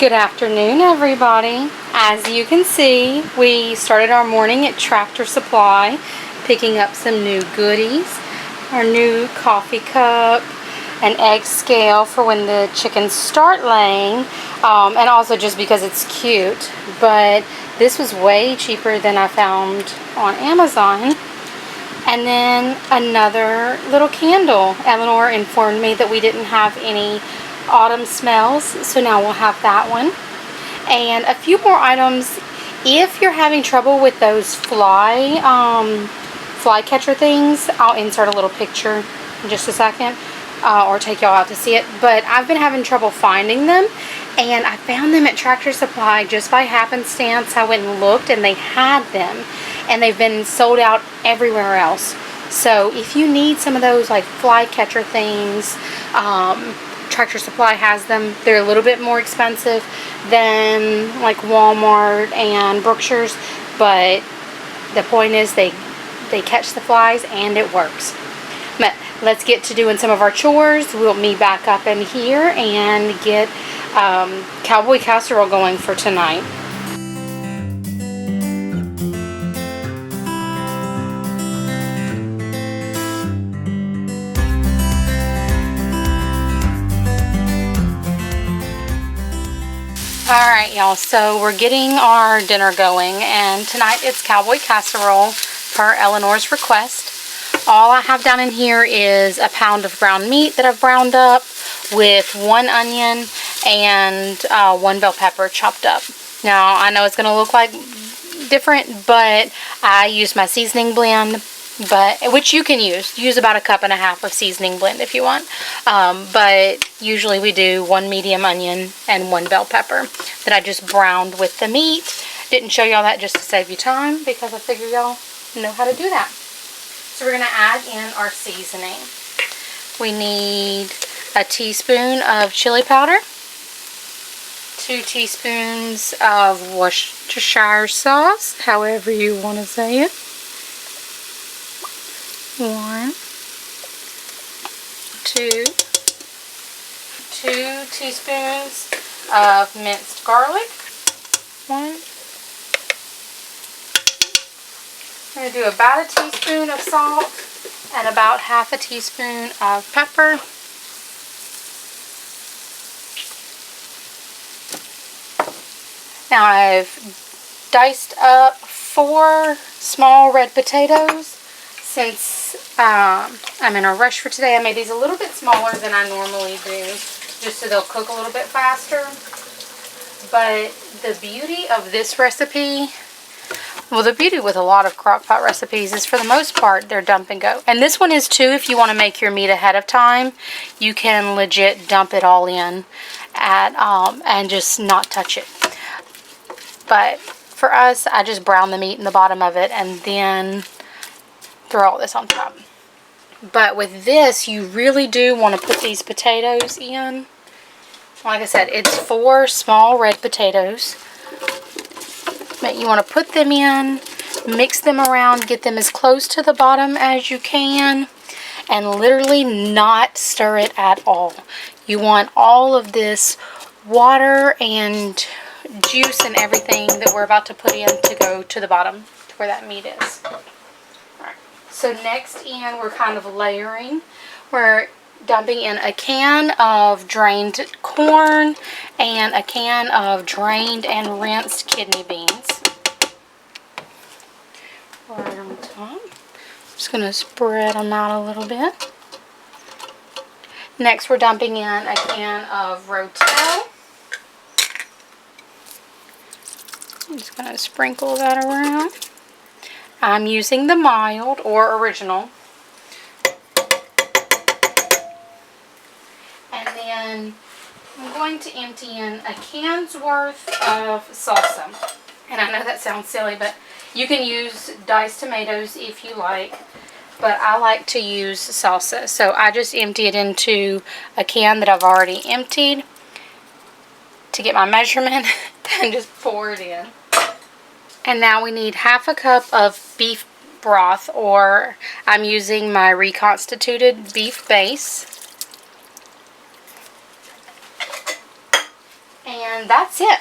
Good afternoon, everybody. As you can see, we started our morning at Tractor Supply, picking up some new goodies. Our new coffee cup, an egg scale for when the chickens start laying, and also just because it's cute. But this was way cheaper than I found on Amazon. And then another little candle. Eleanor informed me that we didn't have any autumn smells, so now we'll have that one. And a few more items. If you're having trouble with those fly catcher things, I'll insert a little picture in just a second, or take y'all out to see it. But I've been having trouble finding them, and I found them at Tractor Supply just by happenstance. I went and looked, and they had them, and they've been sold out everywhere else. So if you need some of those like fly catcher things, Tractor Supply has them. They're a little bit more expensive than like Walmart and Brookshire's, but the point is they catch the flies and it works. But let's get to doing some of our chores. We'll meet back up in here and get Cowboy Casserole going for tonight. Alright, y'all, so we're getting our dinner going, and tonight it's Cowboy Casserole per Eleanor's request. All I have down in here is a pound of ground meat that I've browned up with 1 onion and 1 bell pepper chopped up. Now, I know it's going to look like different, but I use my seasoning blend, which you can use about 1.5 cups of seasoning blend if you want, but usually we do 1 medium onion and 1 bell pepper that I just browned with the meat. Didn't show y'all that just to save you time, because I figure y'all know how to do that. So we're going to add in our seasoning. We need a teaspoon of chili powder, 2 teaspoons of Worcestershire sauce, however you want to say it, 1, 2 teaspoons of minced garlic. 1. I'm going to do about 1 teaspoon of salt and about 1/2 teaspoon of pepper. Now I've diced up 4 small red potatoes. Since I'm in a rush for today, I made these a little bit smaller than I normally do, just so they'll cook a little bit faster. But the beauty of this recipe, well, the beauty with a lot of crockpot recipes is, for the most part, they're dump and go. And this one is too. If you want to make your meat ahead of time, you can legit dump it all in and just not touch it. But for us, I just brown the meat in the bottom of it and then throw all this on top. But with this, you really do want to put these potatoes in. Like I said, it's 4 small red potatoes. But you want to put them in, mix them around, get them as close to the bottom as you can, and literally not stir it at all. You want all of this water and juice and everything that we're about to put in to go to the bottom, to where that meat is. So next in, we're kind of layering. We're dumping in a can of drained corn and a can of drained and rinsed kidney beans. Right on top. Just going to spread them out a little bit. Next, we're dumping in a can of rotel. I'm just going to sprinkle that around. I'm using the mild or original. And then I'm going to empty in a can's worth of salsa. And I know that sounds silly, but you can use diced tomatoes if you like. But I like to use salsa. So I just empty it into a can that I've already emptied to get my measurement and just pour it in. And now we need 1/2 cup of beef broth, or I'm using my reconstituted beef base. And And that's it.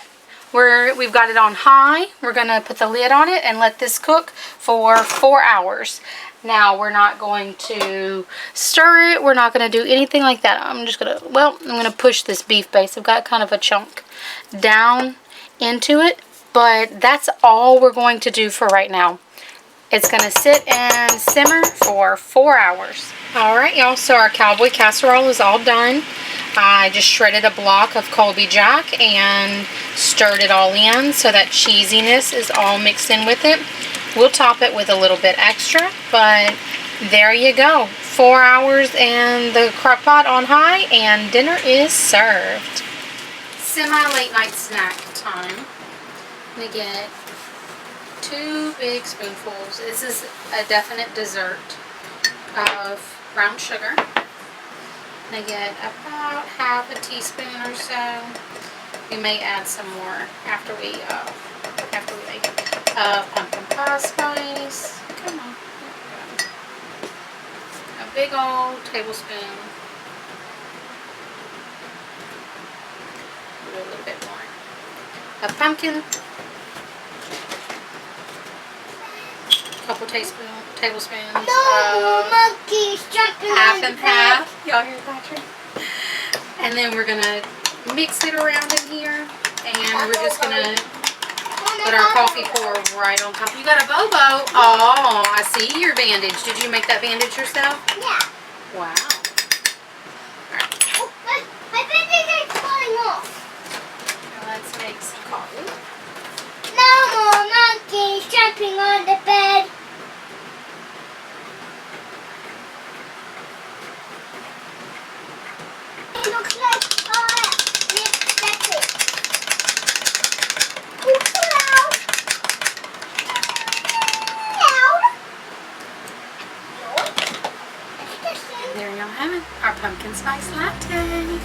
We've got it on high. We're going to put the lid on it and let this cook for 4 hours. Now, we're not going to stir it. We're not going to do anything like that. I'm going to push this beef base. I've got kind of a chunk down into it. But that's all we're going to do for right now. It's going to sit and simmer for 4 hours. Alright, y'all, so our Cowboy Casserole is all done. I just shredded a block of Colby Jack and stirred it all in so that cheesiness is all mixed in with it. We'll top it with a little bit extra, but there you go. 4 hours and the crock pot on high, and dinner is served. Semi-late night snack time. I'm going to get 2 big spoonfuls. This is a definite dessert of brown sugar. I get about half a teaspoon or so. We may add some more after we make it. Pumpkin pie spice. Come on. A big old tablespoon. A little bit more. A pumpkin. Couple tablespoons of half and half. Y'all hear Thatcher? And then we're going to mix it around in here. And we're just going to put our coffee pour right on top. You got a bobo. Oh, I see your bandage. Did you make that bandage yourself? Yeah. Wow. Alright. Oh, my bandage is falling off. Now let's make some coffee. No more monkeys jumping on the bed. It looks like that's it. Oh, so loud. There y'all have it. Our pumpkin spice latte.